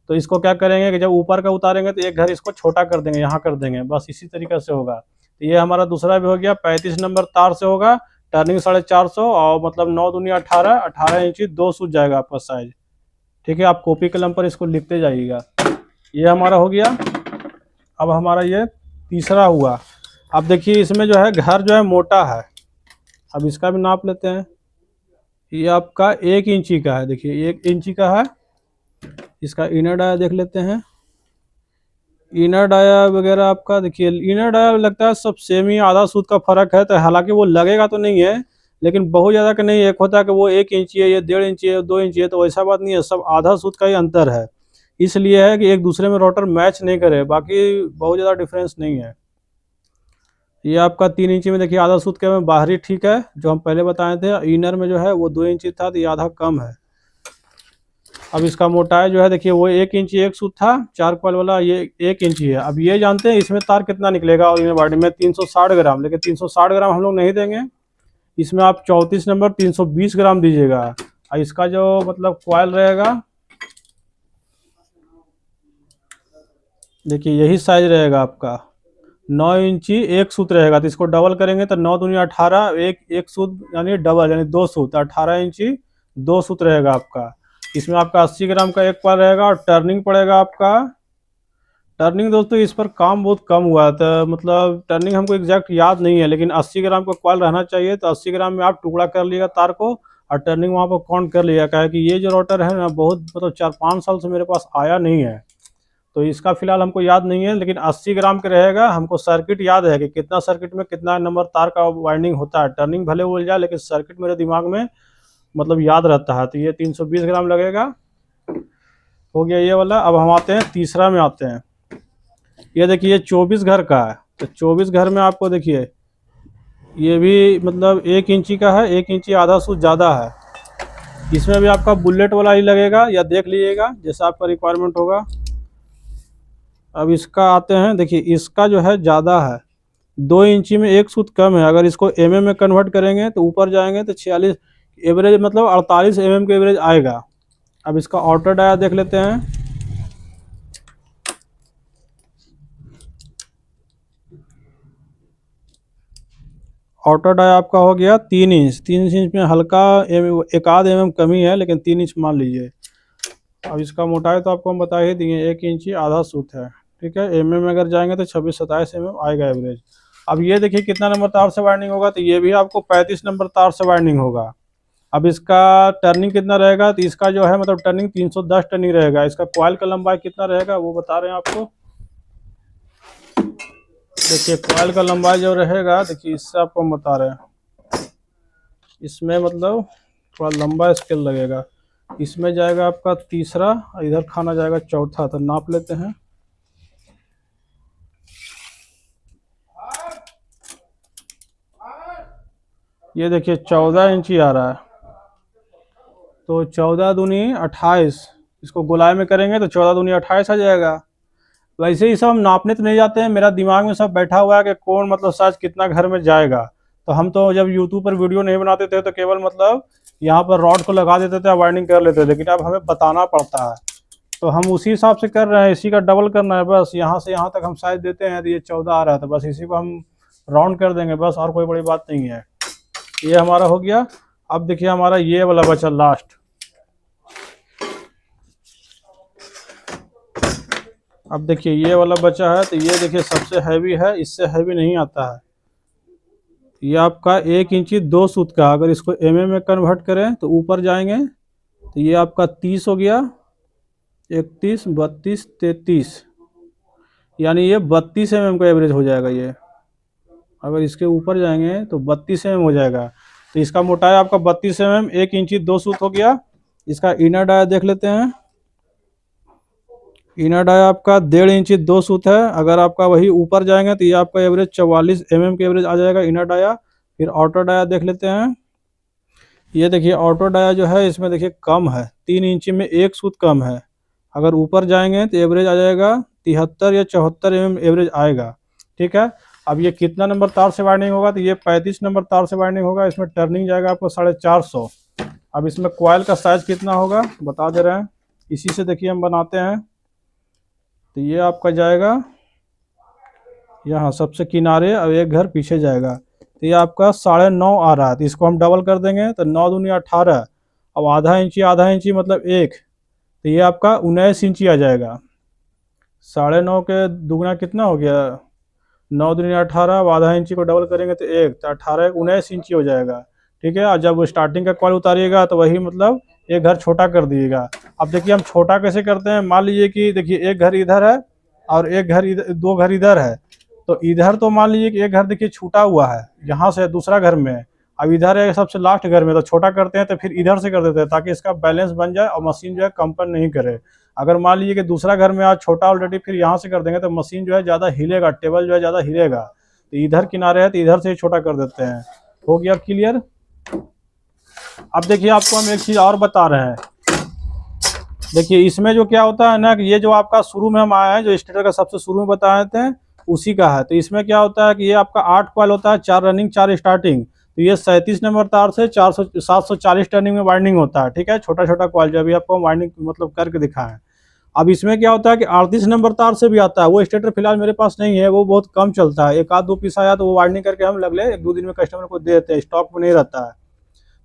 तो इसको क्या करेंगे कि जब ऊपर का उतारेंगे तो एक घर इसको छोटा कर देंगे, यहाँ कर देंगे, बस इसी तरीके से होगा। तो ये हमारा दूसरा भी हो गया। 35 नंबर तार से होगा, टर्निंग 450 और मतलब 9 दूनी 18, 18 इंची 2 सूत जाएगा आपका साइज। ठीक है। आप कॉपी कलम पर इसको लिखते जाइएगा। ये हमारा हो गया। अब हमारा ये तीसरा हुआ। अब देखिए इसमें जो है घर जो है मोटा है, अब इसका भी नाप लेते हैं। ये आपका 1 इंची का है, देखिए 1 इंची का है। इसका इनर डाया देख लेते हैं। इनर डाया वगैरह आपका देखिए इनर डाया लगता है सब सेम ही, आधा सूत का फर्क है, तो हालांकि वो लगेगा तो नहीं है, लेकिन बहुत ज़्यादा का नहीं। एक होता है कि वो 1 इंची है, ये 1.5 इंची है, 2 इंची है, तो वैसा बात नहीं है, सब आधा सूत का ही अंतर है। इसलिए है कि एक दूसरे में रोटर मैच नहीं करे, बाकी बहुत ज़्यादा डिफरेंस नहीं है। ये आपका 3 इंची में देखिए आधा सूत के में बाहरी ठीक है, जो हम पहले बताए थे। इनर में जो है वो 2 इंची था, तो ये आधा कम है। अब इसका मोटाई जो है देखिए वो 1 इंची एक सूत था 4 कॉइल वाला, ये 1 इंची है। अब ये जानते हैं इसमें तार कितना निकलेगा, और बॉडी में 360 ग्राम, लेकिन 360 ग्राम हम लोग नहीं देंगे। इसमें आप 34 नंबर 320 ग्राम दीजिएगा। और इसका जो मतलब कॉइल रहेगा देखिए यही साइज रहेगा आपका, 9 इंची एक सूत रहेगा। तो इसको डबल करेंगे तो 9 दूनी 18, एक सूत यानी डबल यानी 2 सूत, 18 इंची 2 सूत रहेगा आपका। इसमें आपका 80 ग्राम का एक कॉइल रहेगा और टर्निंग पड़ेगा आपका। टर्निंग दोस्तों इस पर काम बहुत कम हुआ था, मतलब टर्निंग हमको एग्जैक्ट याद नहीं है, लेकिन 80 ग्राम का कॉइल रहना चाहिए। तो 80 ग्राम में आप टुकड़ा कर लिएगा तार को और टर्निंग वहाँ पर काउंट कर लिया। क्या है कि ये जो रोटर है ना बहुत मतलब 4-5 साल से मेरे पास आया नहीं है, तो इसका फिलहाल हमको याद नहीं है, लेकिन 80 ग्राम का रहेगा। हमको सर्किट याद है कि कितना सर्किट में कितना नंबर तार का वाइंडिंग होता है। टर्निंग भले बोल जाए, लेकिन सर्किट मेरे दिमाग में मतलब याद रहता है। तो ये 320 ग्राम लगेगा। हो गया ये वाला। अब हम आते हैं तीसरा में आते हैं। ये देखिए 24 घर का है, तो 24 घर में आपको देखिए ये भी मतलब 1 इंची का है, 1 इंची आधा सूत ज़्यादा है। इसमें भी आपका बुलेट वाला ही लगेगा, या देख लीजिएगा जैसा आपका रिक्वायरमेंट होगा। अब इसका आते हैं, देखिए इसका जो है ज़्यादा है, 2 इंची में एक सूत कम है। अगर इसको एमएम में कन्वर्ट करेंगे तो ऊपर जाएंगे तो 46 एवरेज मतलब 48 एमएम के एवरेज आएगा। अब इसका आउटर डाया देख लेते हैं। आउटर डाया आपका हो गया 3 इंच। 3 इंच में हल्का एक आध एमएम कमी है, लेकिन 3 इंच मान लीजिए। अब इसका मोटाई तो आपको हम बता ही दिए, 1 इंची आधा सूत है। ठीक है। एमएम में अगर जाएंगे तो 26-27 एमएम आएगा एवरेज। अब ये देखिए कितना नंबर तार से वाइंडिंग होगा, तो ये भी आपको 35 नंबर तार से वाइंडिंग होगा। अब इसका टर्निंग कितना रहेगा, तो इसका जो है मतलब टर्निंग 310 टर्निंग रहेगा। इसका कॉइल का लंबाई कितना रहेगा वो बता रहे हैं आपको। देखिए कॉइल का लंबाई जो रहेगा, देखिए इससे आपको हम बता रहे हैं, इसमें मतलब थोड़ा लंबा स्केल लगेगा। इसमें जाएगा आपका तीसरा और इधर खाना जाएगा चौथा। तो नाप लेते हैं। ये देखिए 14 इंची आ रहा है, तो 14 दूनी 28, इसको गोलाई में करेंगे तो 14 दूनी 28 आ जाएगा। तो ऐसे ही सब हम नापने तो नहीं जाते हैं, मेरा दिमाग में सब बैठा हुआ है कि कौन मतलब साइज कितना घर में जाएगा। तो हम तो जब यूट्यूब पर वीडियो नहीं बनाते थे तो केवल मतलब यहाँ पर रॉड को लगा देते थे, वाइंडिंग कर लेते थे, लेकिन अब हमें बताना पड़ता है। तो हम उसी हिसाब से कर रहे हैं, इसी का डबल करना है बस। यहाँ से यहाँ तक हम साइज देते हैं तो ये 14 आ रहा है, तो बस इसी को हम राउंड कर देंगे बस, और कोई बड़ी बात नहीं है। ये हमारा हो गया। अब देखिए हमारा ये वाला बचा लास्ट। अब देखिए ये वाला बचा है, तो ये देखिए सबसे हैवी है, इससे हैवी नहीं आता है। ये आपका 1 इंची 2 सूत का, अगर इसको mm में कन्वर्ट करें तो ऊपर जाएंगे तो ये आपका 30 हो गया, 31, 32, 33, यानी ये 32 mm का एवरेज हो जाएगा। ये अगर इसके ऊपर जाएंगे तो 32 mm हो जाएगा। तो इसका मोटाई आपका 32 mm, 1 इंची 2 सूत हो गया। इसका इनर डाया देख लेते हैं। इनर डाया आपका 1.5 इंची 2 सूत है। अगर आपका वही ऊपर जाएंगे तो ये आपका एवरेज 44 mm के एवरेज आ जाएगा इनर डाया। फिर आउटर डाया देख लेते हैं। ये देखिए ऑटो डाया जो है इसमें देखिए कम है, 3 इंची में 1 सूत कम है। अगर ऊपर जाएंगे तो एवरेज आ जाएगा 73 या 74 mm एवरेज आएगा। ठीक है। अब ये कितना नंबर तार से वाइंडिंग होगा, तो ये 35 नंबर तार से वाइंडिंग होगा। इसमें टर्निंग जाएगा आपको 450। अब इसमें कॉइल का साइज कितना होगा बता दे रहे हैं, इसी से देखिए हम बनाते हैं। तो ये आपका जाएगा यहाँ सबसे किनारे, अब एक घर पीछे जाएगा, तो ये आपका 9.5 आ रहा है। तो इसको हम डबल कर देंगे तो 9 दूनी 18। अब आधा इंची मतलब 1, तो ये आपका 19 इंची आ जाएगा। 9.5 के दुगना कितना हो गया, 9 दूनी 18। अब आधा इंची को डबल करेंगे तो 1, तो 18 19 इंची हो जाएगा। ठीक है। और जब स्टार्टिंग का कॉइल उतारिएगा तो वही मतलब एक घर छोटा कर दिएगा। अब देखिए हम छोटा कैसे करते हैं, मान लीजिए कि देखिए एक घर इधर है और एक घर इधर, 2 घर इधर है। तो इधर तो मान लीजिए कि एक घर देखिए छूटा हुआ है, यहाँ से दूसरा घर में है। अब इधर है सबसे लास्ट घर में, तो छोटा करते हैं तो फिर इधर से कर देते हैं ताकि इसका बैलेंस बन जाए और मशीन जो है कंपन नहीं करे। अगर मान लीजिए कि दूसरा घर में आज छोटा ऑलरेडी, फिर यहाँ से कर देंगे तो मशीन जो है ज़्यादा हिलेगा, टेबल जो है ज़्यादा हिलेगा। तो इधर किनारे है तो इधर से ही छोटा कर देते हैं। हो गया क्लियर। अब देखिए आपको हम एक चीज़ और बता रहे हैं। देखिए इसमें जो क्या होता है ना, कि ये जो आपका शुरू में हम आए हैं, जो स्टेटर का सबसे शुरू में बताए थे उसी का है। तो इसमें क्या होता है कि ये आपका 8 कॉइल होता है, 4 रनिंग 4 स्टार्टिंग। तो ये 37 नंबर तार से 740 टर्निंग में वाइंडिंग होता है। ठीक है। छोटा छोटा कॉइल जो अभी आपको वाइंडिंग मतलब करके दिखाएं। अब इसमें क्या होता है कि 38 नंबर तार से भी आता है। वो स्टेटर फिलहाल मेरे पास नहीं है, वो बहुत कम चलता है। एक आध 2 पीस आया तो वो वाइंडिंग करके हम लगले 1-2 दिन में कस्टमर को दे देते हैं, स्टॉक में नहीं रहता है।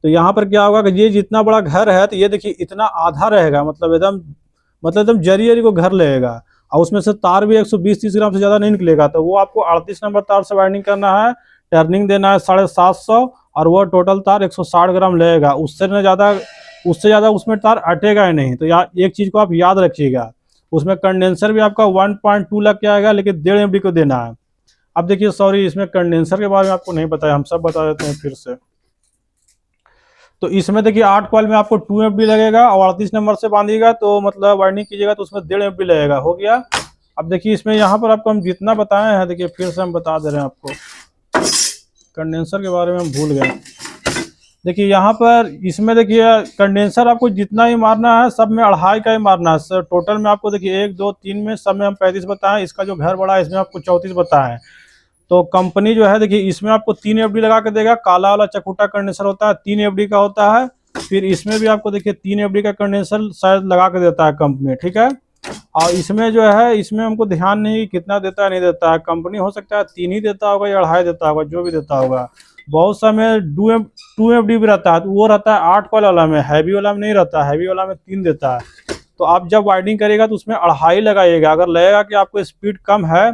तो यहाँ पर क्या होगा कि ये जितना बड़ा घर है तो ये देखिए इतना आधा रहेगा, मतलब एकदम जरी जरी को घर लगेगा, और उसमें से तार भी 120-30 ग्राम से ज़्यादा नहीं निकलेगा। तो वो आपको 38 नंबर तार से वाइंडिंग करना है, टर्निंग देना है 750, और वो टोटल तार 160 ग्राम लगेगा। उससे ज़्यादा उसमें तार अटेगा ही नहीं। तो यार एक चीज़ को आप याद रखिएगा, उसमें कंडेंसर भी आपका 1.2 लग के आएगा, लेकिन 1.5 MD को देना है। अब देखिए सॉरी, इसमें कंडेंसर के बारे में आपको नहीं बताया, हम सब बता देते हैं फिर से। तो इसमें देखिए 8 कॉइल में आपको 2 MD लगेगा, और 38 नंबर से बांधिएगा तो मतलब वाइंडिंग कीजिएगा तो उसमें 1.5 MD लगेगा। हो गया। अब देखिए इसमें यहाँ पर आपको हम जितना बताए हैं, देखिए फिर से हम बता दे रहे हैं आपको। कंडेंसर के बारे में हम भूल गए। देखिए यहाँ पर इसमें देखिए कंडेंसर आपको जितना ही मारना है सब में 2.5 का ही मारना है सर। टोटल में आपको देखिए 1, 2, 3 में सब में हम 35 बताएं। इसका जो घर बड़ा है इसमें आपको 34 बताएं। तो कंपनी जो है देखिए इसमें आपको 3 FD लगा के देगा। काला वाला चकुटा कंडेंसर होता है, 3 FD का होता है। फिर इसमें भी आपको देखिए 3 FD का कंडेंसर शायद लगा के देता है कंपनी। ठीक है। और इसमें जो है इसमें हमको ध्यान नहीं कितना देता है नहीं देता है। कंपनी हो सकता है 3 ही देता होगा या 2.5 देता होगा, जो भी देता होगा। बहुत समय 2 FD भी रहता है, तो वो रहता है 8 कॉइल वाला में, हैवी वाला में नहीं रहता। हैवी वाला में 3 देता है। तो आप जब वाइंडिंग करेगा तो उसमें 2.5 लगाइएगा। अगर लगेगा कि आपको स्पीड कम है,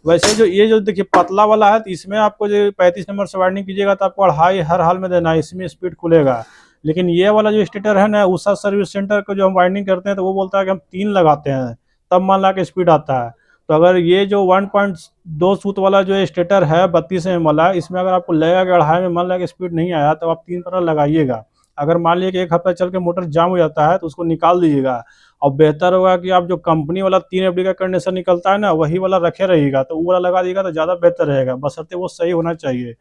वैसे जो ये जो देखिए पतला वाला है तो इसमें आपको जो 35 नंबर से वाइंडिंग कीजिएगा तो आपको 2.5 हर हाल में देना है, इसमें स्पीड खुलेगा। लेकिन ये वाला जो स्टेटर है ना, उषा सर्विस सेंटर को जो हम वाइंडिंग करते हैं तो वो बोलता है कि हम 3 लगाते हैं तब मान ला के स्पीड आता है। तो अगर ये जो 1.2 सूत वाला जो स्टेटर है 32 mm वाला, इसमें अगर आपको लगेगा कि 2.5 में मान ला के स्पीड नहीं आया तो आप 3 पर लगाइएगा। अगर मान लीजिए कि 1 हफ्ता चल के मोटर जाम हो जाता है तो उसको निकाल दीजिएगा। और बेहतर होगा कि आप जो कंपनी वाला 3 FD का कंडेंसर निकलता है ना, वही वाला रखे रहिएगा, तो वो वाला लगा दीजिएगा तो ज़्यादा बेहतर रहेगा, बशर्ते वो सही होना चाहिए।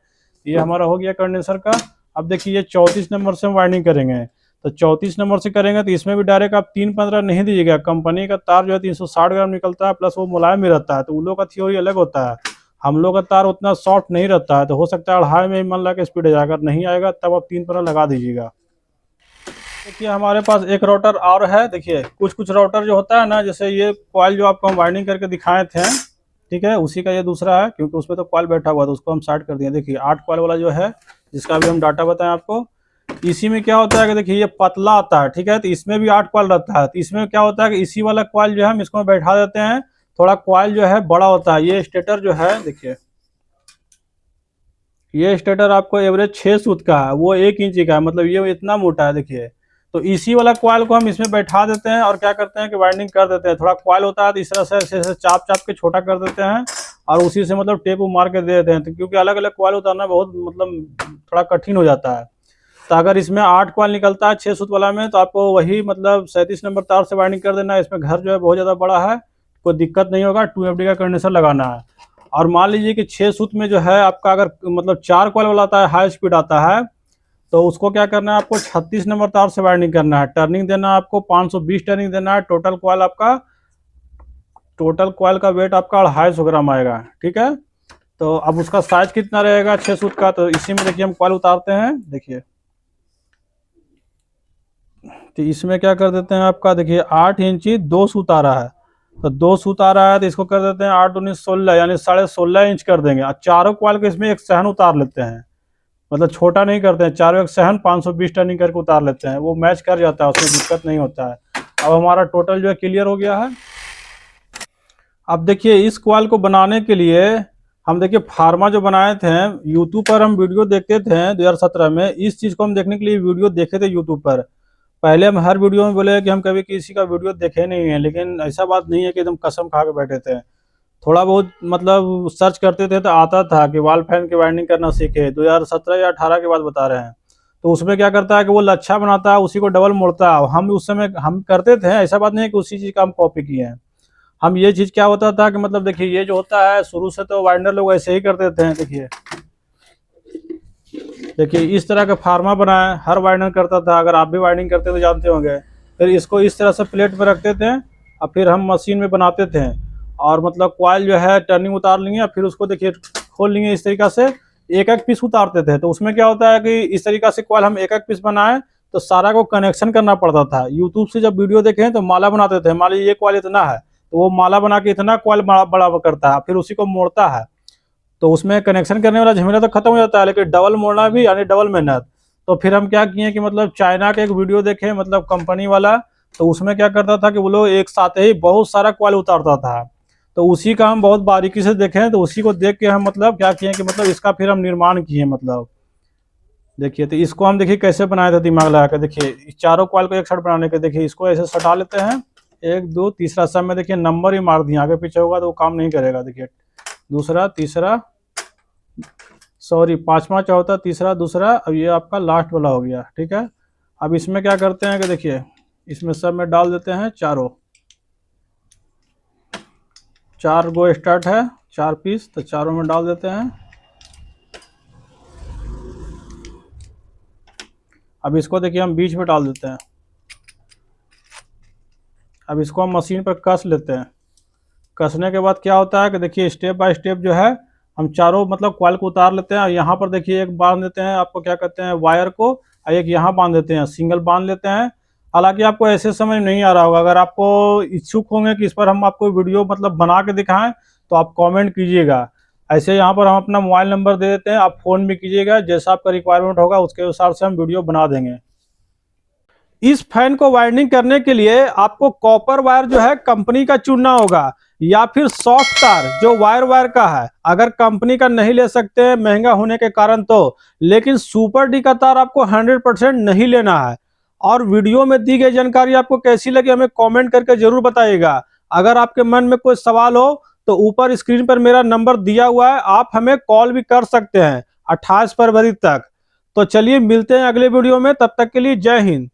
ये हमारा हो गया कंडेंसर का। अब देखिए ये 34 नंबर से हम वाइंडिंग करेंगे। तो 34 नंबर से करेंगे तो इसमें भी डायरेक्ट आप 315 नहीं दीजिएगा। कंपनी का तार जो है 360 ग्राम निकलता है, प्लस वो मुलायम भी रहता है, तो उन लोग का थ्योरी अलग होता है। हम लोग का तार उतना सॉफ्ट नहीं रहता है, तो हो सकता है 2.5 में ही मन लगा स्पीड आ जाएगा। अगर नहीं आएगा तब आप 315 लगा दीजिएगा। देखिए हमारे पास एक राउटर और है। देखिए कुछ कुछ राउटर जो होता है ना, जैसे ये कॉइल जो आपको हम वाइंडिंग करके दिखाए थे, ठीक है, उसी का ये दूसरा है, क्योंकि उसमें तो कॉइल बैठा हुआ था, उसको हम साइड कर दिए। देखिए 8 कॉइल वाला जो है, जिसका अभी हम डाटा बताएं आपको, इसी में क्या होता है कि देखिए ये पतला आता है, ठीक है, तो इसमें भी 8 कॉइल रहता है। तो इसमें क्या होता है कि इसी वाला कॉइल जो है हम इसको बैठा देते हैं, थोड़ा कॉइल जो है बड़ा होता है। ये स्टेटर जो है, देखिए ये स्टेटर आपको एवरेज 6 सूत का है, वो 1 इंची का है, मतलब ये इतना मोटा है। देखिए तो इसी वाला कॉइल को हम इसमें बैठा देते हैं और क्या करते हैं कि वाइंडिंग कर देते हैं। थोड़ा कॉइल होता है तो इस तरह से ऐसे चाप चाप के छोटा कर देते हैं और उसी से मतलब टेप मार के दे देते हैं। तो क्योंकि अलग अलग कॉइल उतारना बहुत मतलब थोड़ा कठिन हो जाता है। तो अगर इसमें 8 कॉइल निकलता है 6 सूत वाला में, तो आपको वही मतलब 37 नंबर तार से वाइंडिंग कर देना है। इसमें घर जो है बहुत ज़्यादा बड़ा है, कोई दिक्कत नहीं होगा। 2FD का कंडेंसर लगाना है। और मान लीजिए कि 6 सूत में जो है आपका अगर मतलब 4 कॉइल वाला आता है, हाई स्पीड आता है, तो उसको क्या करना है, आपको 36 नंबर तार से वाइंडिंग करना है। टर्निंग देना है आपको 520 टर्निंग देना है। टोटल कॉइल का वेट आपका 250 ग्राम आएगा, ठीक है। तो अब उसका साइज कितना रहेगा 6 सूत का, तो इसी में देखिए हम कॉइल उतारते हैं। देखिए तो इसमें क्या कर देते हैं आपका, देखिए 8 इंची 2 सूत आ रहा है, तो 2 सूत आ रहा है, तो इसको कर देते हैं 8 19 16, यानी 16.5 इंच कर देंगे। और चारों कॉइल को इसमें एक सहन उतार लेते हैं, मतलब छोटा नहीं करते हैं, चारों एक सहन 520 टर्निंग करके उतार लेते हैं। वो मैच कर जाता है, उसमें दिक्कत नहीं होता है। अब हमारा टोटल जो है क्लियर हो गया है। अब देखिए इस कॉइल को बनाने के लिए हम देखिए फार्मा जो बनाए थे, यूट्यूब पर हम वीडियो देखते थे 2017 में। इस चीज़ को हम देखने के लिए वीडियो देखे थे यूट्यूब पर। पहले हम हर वीडियो में बोले कि हम कभी किसी का वीडियो देखे नहीं है, लेकिन ऐसा बात नहीं है कि एकदम कसम खा के बैठे थे। थोड़ा बहुत मतलब सर्च करते थे तो आता था कि वॉल फैन की वाइंडिंग करना सीखे। 2017 या 18 के बाद बता रहे हैं। तो उसमें क्या करता है कि वो लच्छा बनाता है, उसी को डबल मोड़ता है। हम उस समय हम करते थे, ऐसा बात नहीं है कि उसी चीज़ का हम कॉपी किए हैं। हम ये चीज़ क्या होता था कि मतलब देखिए ये जो होता है शुरू से तो वाइंडर लोग ऐसे ही करते थे। देखिए देखिए इस तरह का फार्मा बनाया हर वाइंडर करता था। अगर आप भी वाइंडिंग करते तो जानते होंगे। फिर इसको इस तरह से प्लेट में रखते थे और फिर हम मशीन में बनाते थे। और मतलब कॉइल जो है टर्निंग उतार लेंगे, फिर उसको देखिए खोल लेंगे। इस तरीका से एक एक पीस उतारते थे। तो उसमें क्या होता है कि इस तरीका से कॉइल हम एक एक पीस बनाए तो सारा को कनेक्शन करना पड़ता था। यूट्यूब से जब वीडियो देखें तो माला बनाते थे। मान लीजिए ये कॉइल इतना है तो वो माला बना के इतना कॉइल बड़ा करता है, फिर उसी को मोड़ता है। तो उसमें कनेक्शन करने वाला झमेला तो खत्म हो जाता है, लेकिन डबल मोड़ना भी यानी डबल मेहनत। तो फिर हम क्या किए कि मतलब चाइना के एक वीडियो देखे, मतलब कंपनी वाला। तो उसमें क्या करता था कि वो लोग एक साथ ही बहुत सारा कॉइल उतारता था। तो उसी का हम बहुत बारीकी से देखे, तो उसी को देख के हम मतलब क्या किए कि मतलब इसका फिर हम निर्माण किए। मतलब देखिए तो इसको हम देखिए कैसे बनाए थे दिमाग लगा कर। देखिए चारों कॉइल को एक साथ बनाने के, देखिए इसको ऐसे सटा लेते हैं, 1 2 तीसरा सब में देखिए नंबर ही मार दिए। आगे पीछे होगा तो वो काम नहीं करेगा। देखिए दूसरा तीसरा, सॉरी पांचवा चौथा तीसरा दूसरा, अब ये आपका लास्ट वाला हो गया, ठीक है। अब इसमें क्या करते हैं कि देखिए इसमें सब में डाल देते हैं चारों। 4 गो स्टार्ट है, 4 पीस, तो चारों में डाल देते हैं। अब इसको देखिए हम बीच में डाल देते हैं। अब इसको हम मशीन पर कस लेते हैं। कसने के बाद क्या होता है कि देखिए स्टेप बाय स्टेप जो है हम चारों मतलब कॉइल को उतार लेते हैं। यहाँ पर देखिए एक बांध देते हैं, आपको क्या कहते हैं, वायर को, और एक यहाँ बांध देते हैं, सिंगल बांध लेते हैं। हालांकि आपको ऐसे समझ नहीं आ रहा होगा। अगर आपको इच्छुक होंगे कि इस पर हम आपको वीडियो मतलब बना के दिखाएं तो आप कमेंट कीजिएगा। ऐसे यहाँ पर हम अपना मोबाइल नंबर दे देते हैं, आप फ़ोन भी कीजिएगा, जैसा आपका रिक्वायरमेंट होगा उसके अनुसार से हम वीडियो बना देंगे। इस फैन को वाइंडिंग करने के लिए आपको कॉपर वायर जो है कंपनी का चुनना होगा, या फिर सॉफ्ट तार जो वायर वायर का है। अगर कंपनी का नहीं ले सकते हैं महंगा होने के कारण तो, लेकिन सुपर डी का तार आपको 100% नहीं लेना है। और वीडियो में दी गई जानकारी आपको कैसी लगी हमें कमेंट करके जरूर बताइएगा। अगर आपके मन में कोई सवाल हो तो ऊपर स्क्रीन पर मेरा नंबर दिया हुआ है, आप हमें कॉल भी कर सकते हैं 28 फरवरी तक। तो चलिए मिलते हैं अगले वीडियो में, तब तक के लिए जय हिंद।